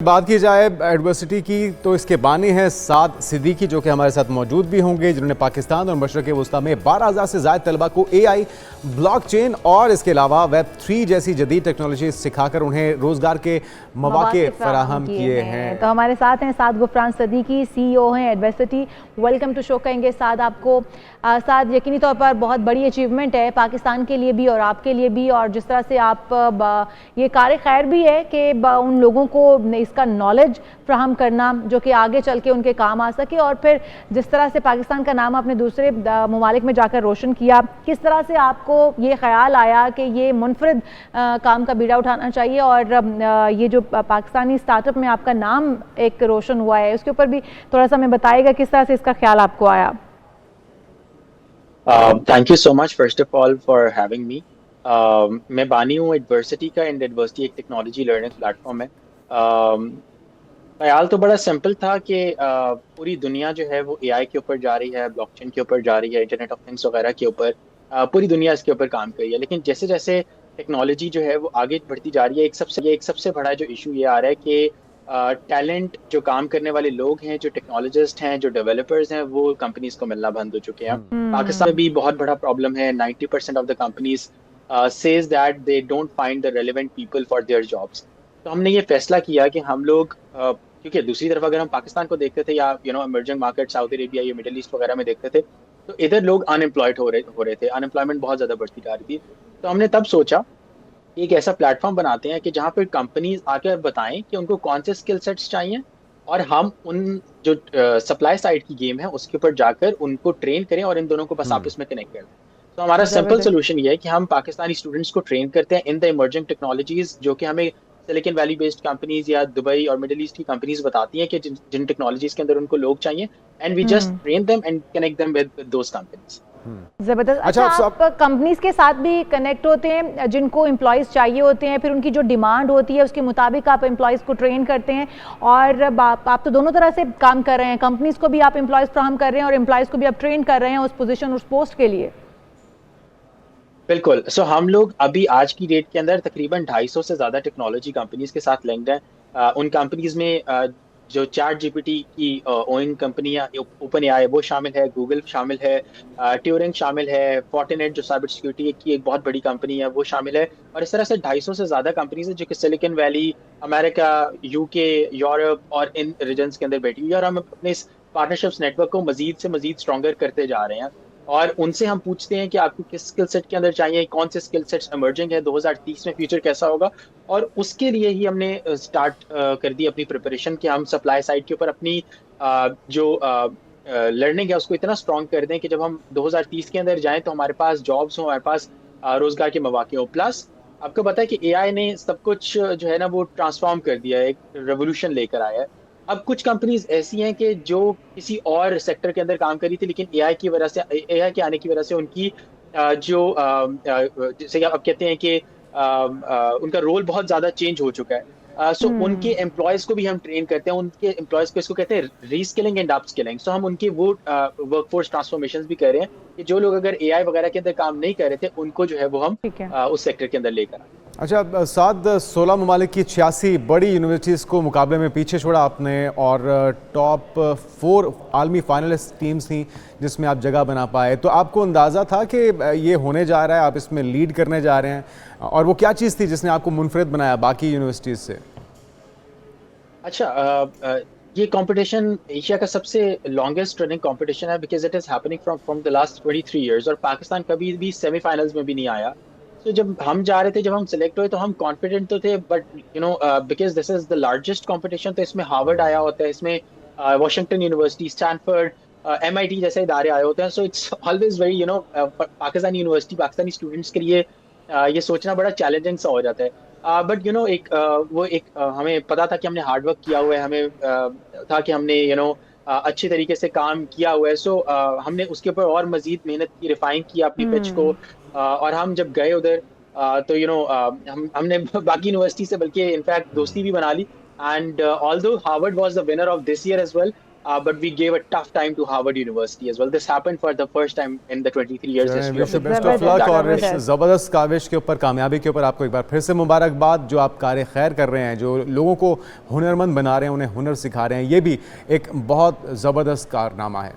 बात की जाए एडवर्सिटी की तो इसके बानी हैं साद सिद्दीकी, जो कि हमारे साथ मौजूद भी होंगे, जिन्होंने पाकिस्तान और मशरक़ वस्ता में 12,000 से ज़ायद तलबा को एआई, ब्लॉकचेन और इसके अलावा वेब 3 जैसी जदीद टेक्नोलॉजी सिखाकर उन्हें रोज़गार के मौके फराहम किए हैं। तो हमारे साथ हैं साद गुफरान सिद्दीकी, सीईओ हैं एडवर्सिटी। वेलकम टू शो कहेंगे साद आपको। साद, यकीनी तौर पर बहुत बड़ी अचीवमेंट है पाकिस्तान के लिए भी और आपके लिए भी, और जिस तरह से आप ये कार खैर भी है कि उन लोगों को इसका नॉलेज फ्राहम करना जो कि आगे चल के उनके काम आ सके, और फिर जिस तरह से पाकिस्तान का नाम आपने दूसरे ममालिक में जाकर रोशन किया, किस तरह से आपको ये ख्याल आया कि ये मुनफरिद काम का बीड़ा उठाना चाहिए और ये जो पाकिस्तानी स्टार्टअप में आपका नाम एक रोशन हुआ है, उसके ऊपर भी थोड़ा सा हमें बताइएगा किस तरह से इसका ख्याल आपको आया। Thank you so much first of all for having me. मैं बानी हूँ एडवर्सिटी का, एंड एडवर्सिटी एक टेक्नोलॉजी लर्निंग प्लेटफॉर्म है। ख्याल तो बड़ा सिंपल था कि पूरी दुनिया जो है वो एआई के ऊपर जा रही है, ब्लॉकचेन के ऊपर जा रही है, इंटरनेट ऑफ थिंग्स वगैरह के ऊपर, पूरी दुनिया इसके ऊपर काम कर रही है। लेकिन जैसे जैसे टेक्नोलॉजी जो है वो आगे बढ़ती जा रही है, एक सबसे बड़ा जो इशू ये आ रहा है कि टैलेंट, जो काम करने वाले लोग हैं, जो टेक्नोलॉजिस्ट हैं, जो डेवलपर्स हैं, वो कंपनीज को मिलना बंद हो चुके हैं। पाकिस्तान में भी बहुत बड़ा प्रॉब्लम है। 90% of the companies says that they don't find the relevant people for their jobs. तो हमने ये फैसला किया कि हम लोग, क्योंकि दूसरी तरफ अगर हम पाकिस्तान को देखते थे या इमर्जिंग मार्केट सऊदी अरेबिया या मिडिल ईस्ट वगैरह में देखते थे, तो इधर लोग अनएम्प्लॉयड हो रहे थे, अनएम्प्लॉयमेंट बहुत ज़्यादा बढ़ती जा रही थी। तो हमने तब सोचा एक ऐसा प्लेटफॉर्म बनाते हैं कि जहाँ पर कंपनीज आकर बताएं कि उनको कौन से स्किल सेट्स चाहिए, और हम उन जो सप्लाई साइड की गेम है उसके ऊपर जाकर उनको ट्रेन करें और इन दोनों को बस आपस में कनेक्ट कर दें। तो हमारा सिंपल सोल्यूशन ये है कि हम पाकिस्तानी स्टूडेंट्स को ट्रेन करते हैं इन द इमर्जिंग टेक्नोलॉजीज, जो कि हमें सिलिकॉन वैली बेस्ड कंपनीज या दुबई और मिडिल ईस्ट की कंपनीज बताती हैं कि जिन टेक्नोलॉजीज के अंदर उनको लोग चाहिए, and we just train them and connect them with those companies. जबरदस्त। अच्छा, आप कंपनीज के साथ भी कनेक्ट होते हैं जिनको एम्प्लॉयज चाहिए होते हैं, फिर उनकी जो डिमांड होती है उसके मुताबिक आप एम्प्लॉयज को ट्रेन करते हैं, और आप तो दोनों तरह से काम कर रहे हैं, कंपनीज को भी आप एम्प्लॉयज फ्राहम कर रहे हैं और एम्प्लॉयज को भी आप ट्रेन कर रहे हैं उस पोजीशन, उस पोस्ट के लिए। बिल्कुल। सो हम लोग अभी आज की डेट के अंदर तकरीबन 250 से ज़्यादा टेक्नोलॉजी कंपनीज के साथ लिंक्ड हैं। उन कंपनीज में जो चैट जीपीटी की ओइंग कंपनियां, ओपन एआई वो शामिल है, गूगल शामिल है, ट्यूरिंग शामिल है, फोर्टिनेट जो साइबर सिक्योरिटी की एक बहुत बड़ी कंपनी है वो शामिल है, और इस तरह से 250 से ज़्यादा कंपनीज है जो कि silicon valley, America, UK, Europe और इन रीजन्स के अंदर बैठी हुई है। और हम अपने इस पार्टनरशिप्स नेटवर्क को मजीद से मजीद स्ट्रॉन्गर करते जा रहे हैं, और उनसे हम पूछते हैं कि आपको किस स्किल सेट के अंदर चाहिए, कौन से स्किल सेट्स इमर्जिंग है, 2030 में फ्यूचर कैसा होगा। और उसके लिए ही हमने स्टार्ट कर दी अपनी प्रिपरेशन कि हम सप्लाई साइड के ऊपर अपनी जो लर्निंग है उसको इतना स्ट्रॉन्ग कर दें कि जब हम 2030 के अंदर जाएं तो हमारे पास जॉब्स हो, हमारे पास रोजगार के मौके हो। प्लस आपको पता है कि एआई ने सब कुछ जो है ना वो ट्रांसफॉर्म कर दिया है, एक रेवोल्यूशन लेकर आया है। अब कुछ कंपनीज ऐसी हैं कि जो किसी और सेक्टर के अंदर काम कर रही थी, लेकिन एआई के आने की वजह से उनकी जैसे आप कहते हैं कि उनका रोल बहुत ज्यादा चेंज हो चुका है। सो उनके एम्प्लॉयज को भी हम ट्रेन करते हैं, उनके एम्प्लॉयज को, इसको कहते हैं रीस्किलिंग एंड अपस्किलिंग। सो हम उनके वो वर्कफोर्स ट्रांसफॉर्मेशन भी कर रहे हैं कि जो लोग अगर एआई वगैरह के अंदर काम नहीं कर रहे थे उनको जो है वो हम उस सेक्टर के अंदर लेकर आए। अच्छा साद, 16 ममालिक की 86 बड़ी यूनिवर्सिटीज़ को मुकाबले में पीछे छोड़ा आपने, और टॉप 4 आलमी फाइनलिस्ट टीम्स थी जिसमें आप जगह बना पाए। तो आपको अंदाज़ा था कि ये होने जा रहा है, आप इसमें लीड करने जा रहे हैं, और वो क्या चीज़ थी जिसने आपको मुनफरिद बनाया बाकी यूनिवर्सिटीज़ से? अच्छा, ये कंपटीशन एशिया का सबसे लॉन्गेस्ट रनिंग कंपटीशन है, because it is happening from the last 23 years, और पाकिस्तान कभी भी सेमीफाइनल्स में भी नहीं आया। तो जब हम जा रहे थे, जब हम सिलेक्ट हुए, तो हम कॉन्फिडेंट तो थे, but because this is the largest competition, तो इसमें हार्वर्ड आया होता है, इसमें वॉशिंगटन यूनिवर्सिटी, स्टैनफोर्ड, एमआईटी जैसे इदारे आए होते हैं। So it's always very Pakistani university, Pakistani students के लिए ये सोचना बड़ा चैलेंजिंग सा हो जाता है। बट हमें पता था कि हमने हार्ड वर्क किया हुआ है, हमें था कि हमने अच्छे तरीके से काम किया हुआ है। सो हमने उसके ऊपर और मजीद मेहनत की, रिफाइन किया अपनी पिच को, और हम जब गए उधर तो हमने बाकी यूनिवर्सिटी से बल्कि इनफैक्ट दोस्ती भी बना ली, and although Harvard was the winner of this year as well, but we gave a tough time to Harvard University as well. This happened for the first time in the 23 years history of best of luck और इस जबरदस्त। ज़बरदस्त काविश के ऊपर, कामयाबी के ऊपर आपको एक बार फिर से मुबारकबाद। जो आप कार्य खैर कर रहे हैं, जो लोगों को हुनरमंद बना रहे हैं, उन्हें हुनर सिखा रहे हैं, ये भी एक बहुत ज़बरदस्त कारनामा है।